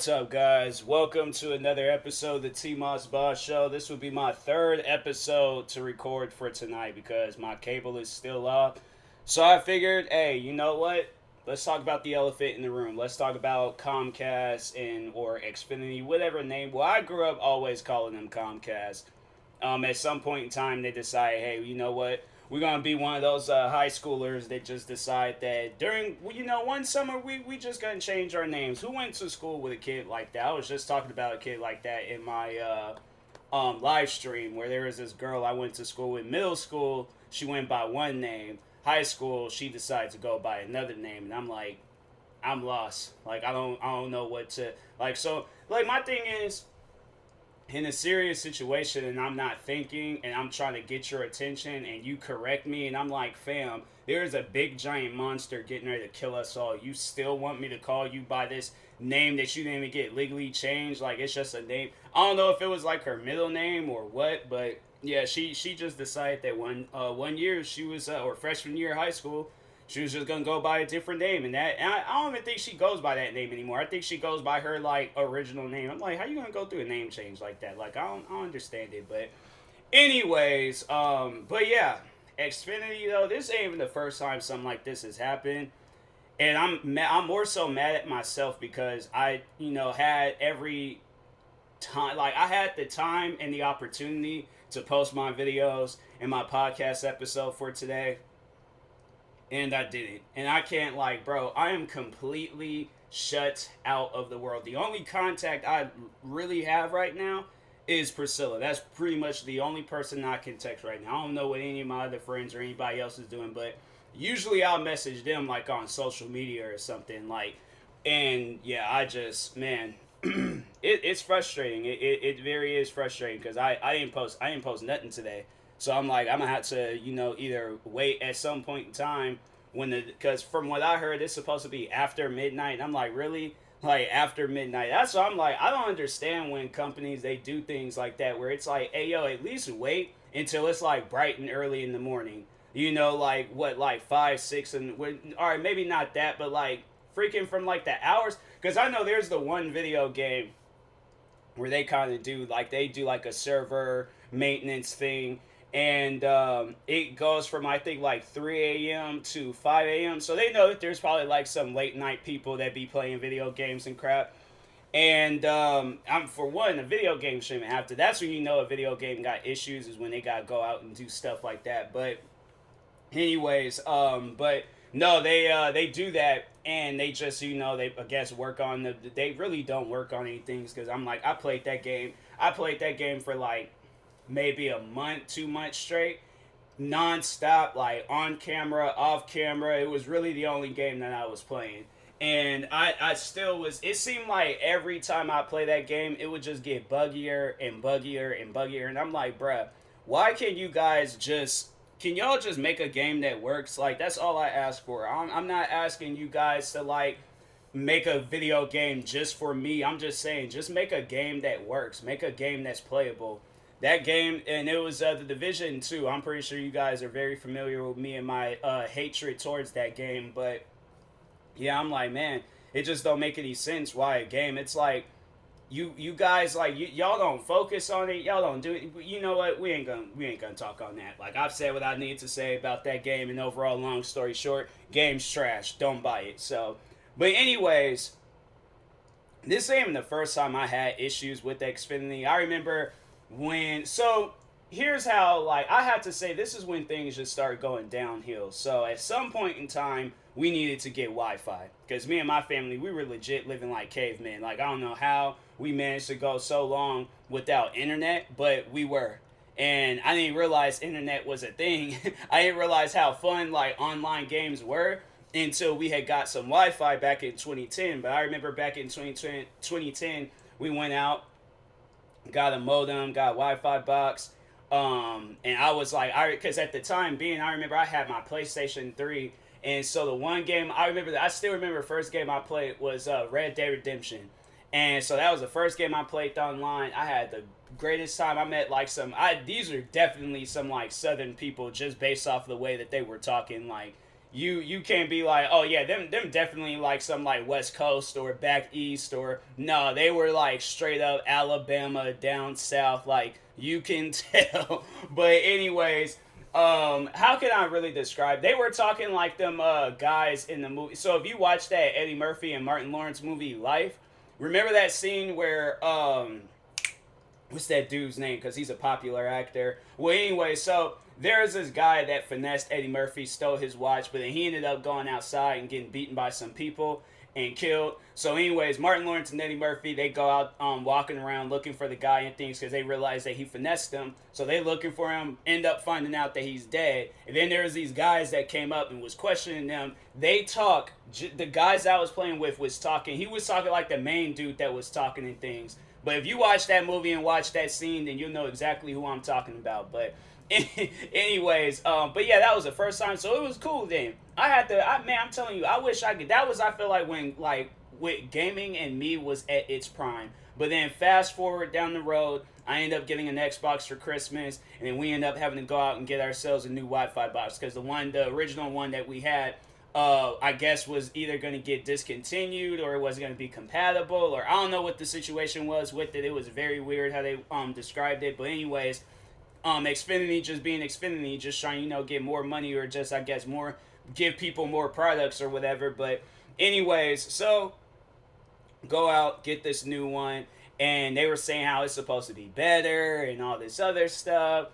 What's up, guys? Welcome to another episode of the TMossBoss Show. This will be my third episode to record for tonight because my cable is still off. So I figured, hey, you know what? Let's talk about the elephant in the room. Let's talk about Comcast and or Xfinity, whatever name. Well, I grew up always calling them Comcast. At some point in time, they decided, hey, you know what? We're going to be one of those high schoolers that just decide that during, one summer, we just going to change our names. Who went to school with a kid like that? I was just talking about a kid like that in my live stream where there was this girl I went to school with. Middle school, she went by one name. High school, she decided to go by another name. And I'm like, I'm lost. Like, I don't know what to, like, so, like, my thing is, in a serious situation and I'm not thinking and I'm trying to get your attention and you correct me and I'm like, fam, there's a big giant monster getting ready to kill us all. You still want me to call you by this name that you didn't even get legally changed? Like, it's just a name. I don't know if it was like her middle name or what, but yeah, she just decided that one year she was or freshman year of high school, she was just gonna go by a different name, and I don't even think she goes by that name anymore. I think she goes by her like original name. I'm like, how you gonna go through a name change like that? Like, I don't understand it. But anyways, but yeah, Xfinity though, this ain't even the first time something like this has happened, and I'm more so mad at myself because I had every time, like I had the time and the opportunity to post my videos and my podcast episode for today. And I didn't. And I can't, like, bro, I am completely shut out of the world. The only contact I really have right now is Priscilla. That's pretty much the only person I can text right now. I don't know what any of my other friends or anybody else is doing, but usually I'll message them, like, on social media or something, like, and, yeah, I just, man, it's frustrating. It very is frustrating because I didn't post nothing today. So I'm like, I'm gonna have to, either wait at some point in time because from what I heard, it's supposed to be after midnight. And I'm like, really? Like after midnight? That's what I'm like. I don't understand when companies they do things like that where it's like, hey yo, at least wait until it's like bright and early in the morning. Like what, like 5, 6, and all right, maybe not that, but like freaking from like the hours. Because I know there's the one video game where they kind of do like a server maintenance thing, and it goes from I think like 3 a.m. to 5 a.m. So they know that there's probably like some late night people that be playing video games and crap. And I'm for one, a video game shouldn't have to. That's when you know a video game got issues is when they gotta go out and do stuff like that. But anyways, but no, they do that, and they just they I guess work on they really don't work on anything because I'm like I played that game for like maybe a month, 2 months straight, non-stop, like on camera, off camera. It was really the only game that I was playing. And I still was, it seemed like every time I play that game, it would just get buggier and buggier and buggier. And I'm like, bruh, why can't you guys can y'all just make a game that works? Like, that's all I ask for. I'm not asking you guys to, like, make a video game just for me. I'm just saying, just make a game that works. Make a game that's playable. That game, and it was The Division 2. I'm pretty sure you guys are very familiar with me and my hatred towards that game. But, yeah, I'm like, man, it just don't make any sense why a game. It's like, you guys, like, y'all don't focus on it. Y'all don't do it. You know what? We ain't gonna talk on that. Like, I've said what I need to say about that game, and overall, long story short, game's trash. Don't buy it. So, but anyways, this ain't even the first time I had issues with Xfinity. I remember so here's how, like, I have to say this is when things just start going downhill. So at some point in time, we needed to get Wi-Fi because me and my family, we were legit living like cavemen. Like, I don't know how we managed to go so long without internet, but we were. And I didn't realize internet was a thing. I didn't realize how fun, like, online games were until we had got some Wi-Fi back in 2010. But I remember back in 2010, we went out, got a modem, got a Wi-Fi box, and I was like, because at the time being, I remember I had my PlayStation 3, and so the one game, I still remember the first game I played was Red Dead Redemption, and so that was the first game I played online. I had the greatest time. I met like these are definitely some like southern people just based off the way that they were talking, like, you can't be like, oh yeah, them definitely like some like West Coast or back east, or no, they were like straight up Alabama down south, like you can tell. But anyways, how can I really describe? They were talking like them guys in the movie. So if you watch that Eddie Murphy and Martin Lawrence movie Life, remember that scene where what's that dude's name? Because he's a popular actor. Well, anyway, so there's this guy that finessed Eddie Murphy, stole his watch, but then he ended up going outside and getting beaten by some people and killed. So, anyways, Martin Lawrence and Eddie Murphy, they go out walking around looking for the guy and things because they realize that he finessed them. So they looking for him, end up finding out that he's dead. And then there's these guys that came up and was questioning them. They talk. The guys I was playing with was talking. He was talking like the main dude that was talking and things. But if you watch that movie and watch that scene, then you'll know exactly who I'm talking about. But anyways, but yeah, that was the first time, so it was cool then. Man, I'm telling you, I wish I could. That was, I feel like, when, like, with gaming and me was at its prime. But then fast forward down the road, I end up getting an Xbox for Christmas, and then we end up having to go out and get ourselves a new Wi-Fi box, because the original one that we had, I guess was either going to get discontinued or it wasn't going to be compatible, or I don't know what the situation was with it. It was very weird how they described it. But anyways, Xfinity just being Xfinity, just trying, get more money, or just, I guess, more, give people more products or whatever. But anyways, so go out, get this new one, and they were saying how it's supposed to be better and all this other stuff.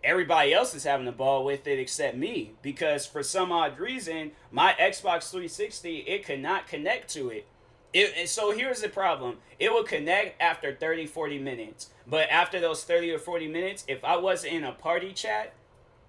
Everybody else is having a ball with it except me, because for some odd reason my Xbox 360, it could not connect to it. So here's the problem. It will connect after 30-40 minutes, but after those 30 or 40 minutes, if I wasn't in a party chat,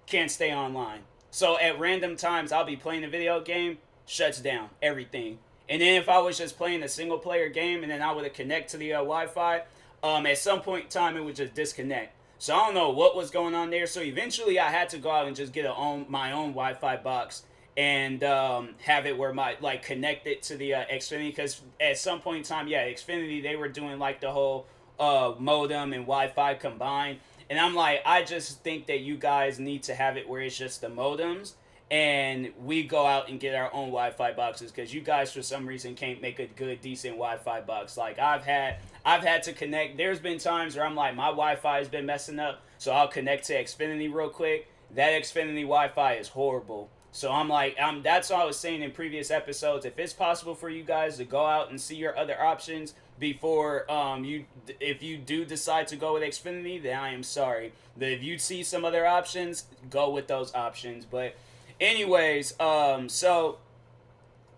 can't stay online. So at random times I'll be playing a video game, shuts down everything. And then if I was just playing a single player game and then I would connect to the Wi-Fi, at some point in time it would just disconnect. So I don't know what was going on there. So eventually I had to go out and just get my own Wi-Fi box and have it where connect it to the Xfinity, because at some point in time, yeah, Xfinity, they were doing like the whole modem and Wi-Fi combined. And I'm like, I just think that you guys need to have it where it's just the modems, and we go out and get our own Wi-Fi boxes, because you guys for some reason can't make a good, decent Wi-Fi box. Like I've had to connect. There's been times where I'm like, my Wi-Fi has been messing up, so I'll connect to Xfinity real quick. That Xfinity Wi-Fi is horrible. So I'm like, that's all I was saying in previous episodes. If it's possible for you guys to go out and see your other options before if you do decide to go with Xfinity, then I am sorry. But if you see some other options, go with those options. But anyways, so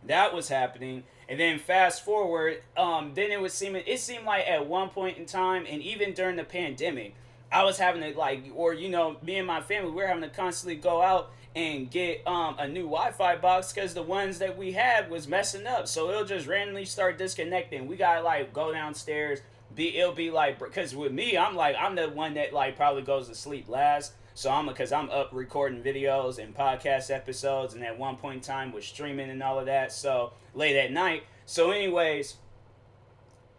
that was happening. And then fast forward, then it seemed like at one point in time, and even during the pandemic, I was having to me and my family, we're having to constantly go out and get a new Wi-Fi box, because the ones that we had was messing up. So it'll just randomly start disconnecting. We gotta go downstairs. It'll be like, because with me, I'm the one that probably goes to sleep last. So because I'm up recording videos and podcast episodes, and at one point in time was streaming and all of that, so late at night. So anyways,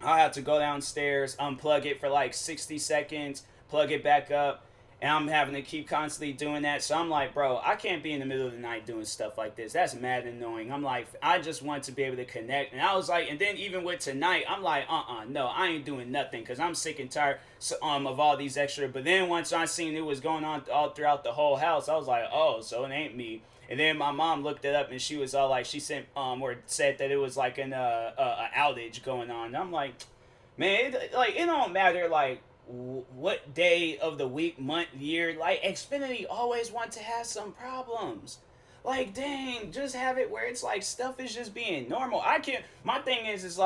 I have to go downstairs, unplug it for 60 seconds, plug it back up, and I'm having to keep constantly doing that. So I'm like, bro, I can't be in the middle of the night doing stuff like this. That's mad annoying. I'm like, I just want to be able to connect. And I was like, and then even with tonight, I'm like, no, I ain't doing nothing, because I'm sick and tired of all these extra. But then once I seen it was going on all throughout the whole house, I was like, oh, so it ain't me. And then my mom looked it up, and she was all like, she sent or said that it was like an outage going on. And I'm like, man, it don't matter what day of the week, month, year. Xfinity always want to have some problems. Dang, just have it where it's stuff is just being normal. My thing is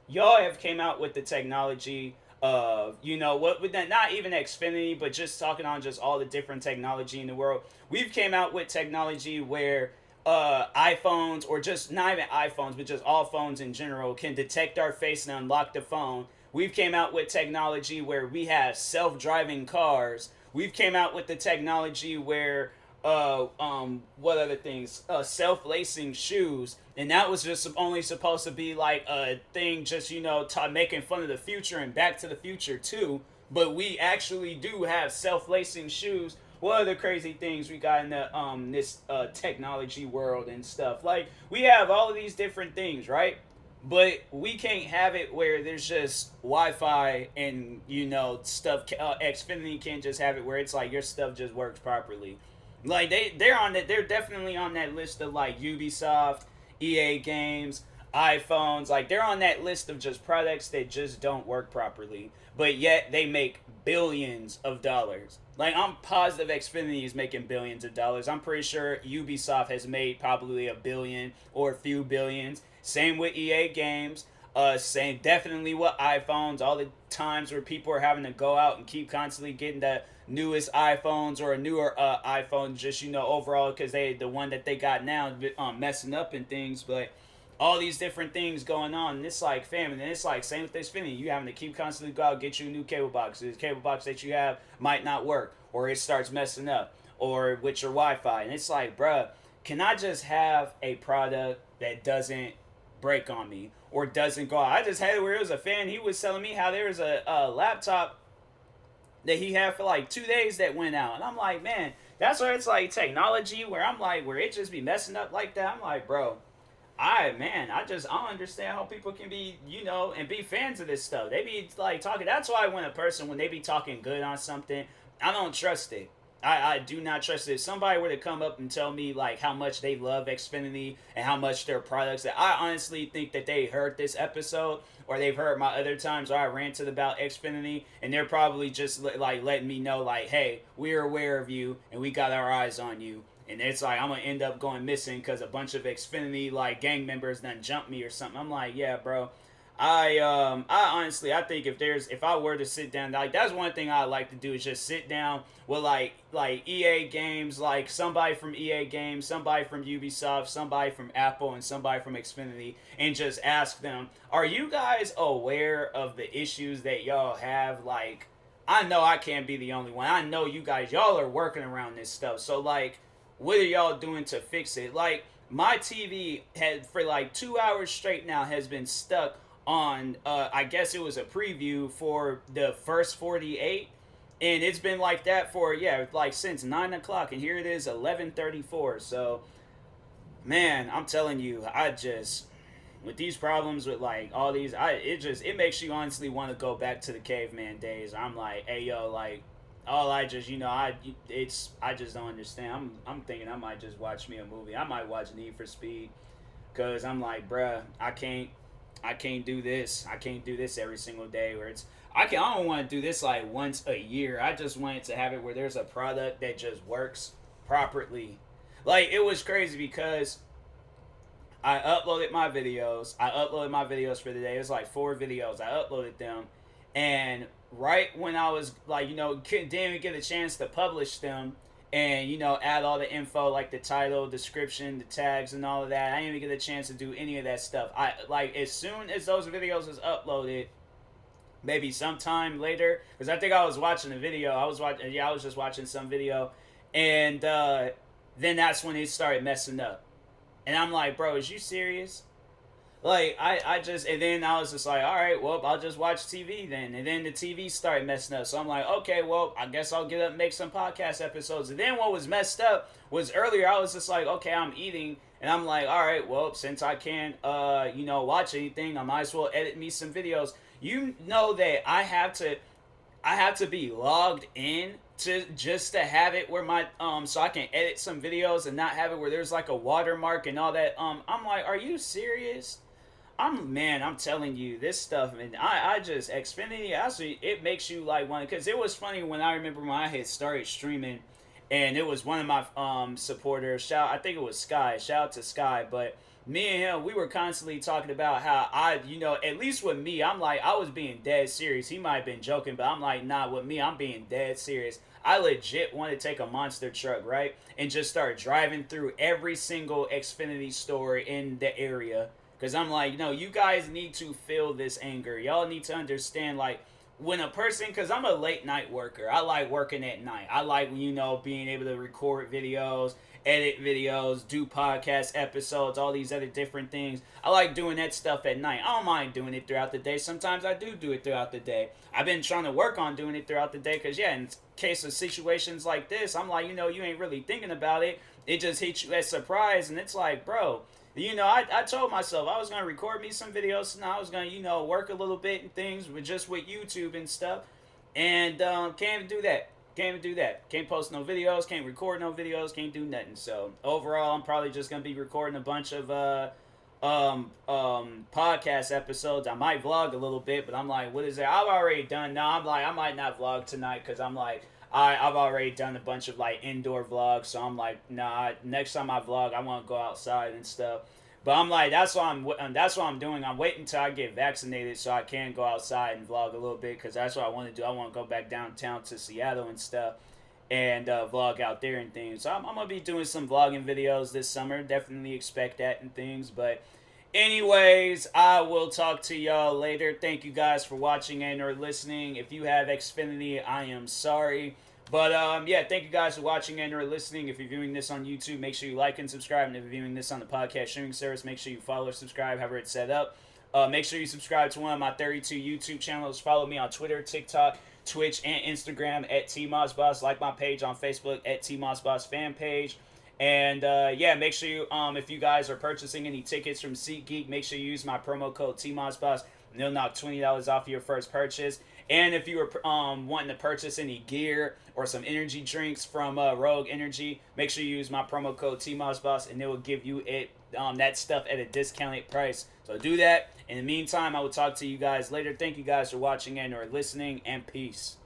y'all have came out with the technology of, with that, not even Xfinity, but just talking on just all the different technology in the world. We've came out with technology where iPhones, or just not even iPhones, but just all phones in general, can detect our face and unlock the phone. We've came out with technology where we have self-driving cars. We've came out with the technology where what other things? Self-lacing shoes. And that was just only supposed to be a thing, just making fun of the future and Back to the Future too. But we actually do have self-lacing shoes what other crazy things we got in the this technology world and stuff. Like we have all of these different things, right? But we can't have it where there's just Wi-Fi and stuff. Xfinity can't just have it where it's like your stuff just works properly. Like they're definitely on that list of like Ubisoft, EA games, iPhones. Like they're on that list of just products that just don't work properly. But yet they make billions of dollars. Like I'm positive Xfinity is making billions of dollars. I'm pretty sure Ubisoft has made probably a billion or a few billions. Same with EA games. Same definitely with iPhones. All the times where people are having to go out and keep constantly getting the newest iPhones or a newer iPhone, just overall because the one that they got now messing up and things, but all these different things going on, and it's like fam, and it's like same with this Xfinity. You having to keep constantly go out get you a new cable box. The cable box that you have might not work, or it starts messing up, or with your Wi-Fi, and it's like, bruh, can I just have a product that doesn't break on me or doesn't go out? I just had it where it was a fan. He was telling me how there was a laptop that he had for like 2 days that went out, and I'm like, man, that's where it's like technology where I'm like where it just be messing up like that. I'm like, bro, I don't understand how people can be, and be fans of this stuff. They be like talking. That's why when they be talking good on something, I don't trust it. I do not trust it. If somebody were to come up and tell me like how much they love Xfinity and how much their products, that I honestly think that they heard this episode or they've heard my other times where I ranted about Xfinity, and they're probably just like letting me know like, hey, we're aware of you and we got our eyes on you. And it's like I'm gonna end up going missing because a bunch of Xfinity like gang members done jumped me or something. I'm like, yeah, bro. I honestly I think if I were to sit down, like that's one thing I like to do is just sit down with like EA games, like somebody from EA games, somebody from Ubisoft, somebody from Apple, and somebody from Xfinity, and just ask them, are you guys aware of the issues that y'all have? Like, I know I can't be the only one. I know you guys, y'all are working around this stuff. So like, what are y'all doing to fix it? Like my TV had for like 2 hours straight now has been stuck on I guess it was a preview for the first 48, and it's been like that for like since 9 o'clock, and here it is 11:34. So man, I'm telling you, I just with these problems with like all these, it makes you honestly want to go back to the caveman days. I'm like, hey yo, like all I just I just don't understand. I'm thinking I might just watch me a movie. I might watch Need for Speed, cause I'm like, bruh, I can't do this. I can't do this every single day. Where I don't want to do this like once a year. I just want to have it where there's a product that just works properly. Like it was crazy because I uploaded my videos. For the day. It was like 4 videos. I uploaded them, and right when I was like, didn't even get a chance to publish them and add all the info like the title, description, the tags, and all of that. I didn't even get a chance to do any of that stuff. I like as soon as those videos was uploaded, maybe sometime later, because I think I was watching a video. I was just watching some video, and then that's when it started messing up. And I'm like, bro, is you serious? Like, and then I was just like, all right, well, I'll just watch TV then. And then the TV started messing up. So I'm like, okay, well, I guess I'll get up and make some podcast episodes. And then what was messed up was earlier I was just like, okay, I'm eating. And I'm like, all right, well, since I can't, watch anything, I might as well edit me some videos. You know that I have to be logged in to have it where my so I can edit some videos and not have it where there's like a watermark and all that. I'm like, are you serious? I'm telling you this stuff, and I just Xfinity actually it makes you like one, because it was funny when I remember when I had started streaming, and it was one of my supporters. I think it was Sky. Shout out to Sky, but me and him, we were constantly talking about how at least with me, I'm like, I was being dead serious. He might have been joking, but I'm like, nah, with me, I'm being dead serious. I legit want to take a monster truck, right? And just start driving through every single Xfinity store in the area. Because I'm like, you guys need to feel this anger. Y'all need to understand, like, when a person, because I'm a late night worker, I like working at night. I like, being able to record videos, edit videos, do podcast episodes, all these other different things. I like doing that stuff at night. I don't mind doing it throughout the day. Sometimes I do it throughout the day. I've been trying to work on doing it throughout the day because, yeah, in case of situations like this, I'm like, you ain't really thinking about it. It just hits you as surprise, and it's like, bro, I told myself I was going to record me some videos, and I was going to, work a little bit and things with YouTube and stuff. And can't even do that. Can't even do that. Can't post no videos, can't record no videos, can't do nothing. So overall, I'm probably just going to be recording a bunch of podcast episodes. I might vlog a little bit, but I'm like, what is that? I've already done. No, I'm like, I might not vlog tonight because I'm like, I've already done a bunch of like indoor vlogs, so I'm like, nah. Next time I vlog, I want to go outside and stuff. But I'm like, that's what I'm doing. I'm waiting until I get vaccinated so I can go outside and vlog a little bit because that's what I want to do. I want to go back downtown to Seattle and stuff and vlog out there and things. So I'm gonna be doing some vlogging videos this summer. Definitely expect that and things. But anyways, I will talk to y'all later. Thank you guys for watching and or listening. If you have Xfinity, I am sorry. But yeah, thank you guys for watching and or listening. If you're viewing this on YouTube, make sure you like and subscribe. And if you're viewing this on the podcast streaming service, make sure you follow or subscribe, however it's set up. Make sure you subscribe to one of my 32 YouTube channels. Follow me on Twitter, TikTok, Twitch, and Instagram at TMossBoss. Like my page on Facebook at TMossBoss fan page. And yeah, make sure you, if you guys are purchasing any tickets from SeatGeek, make sure you use my promo code TMossBoss, and they'll knock $20 off your first purchase. And if you were wanting to purchase any gear or some energy drinks from Rogue Energy, make sure you use my promo code TMossBoss, and they will give you that stuff at a discounted price. So do that. In the meantime, I will talk to you guys later. Thank you guys for watching and or listening, and peace.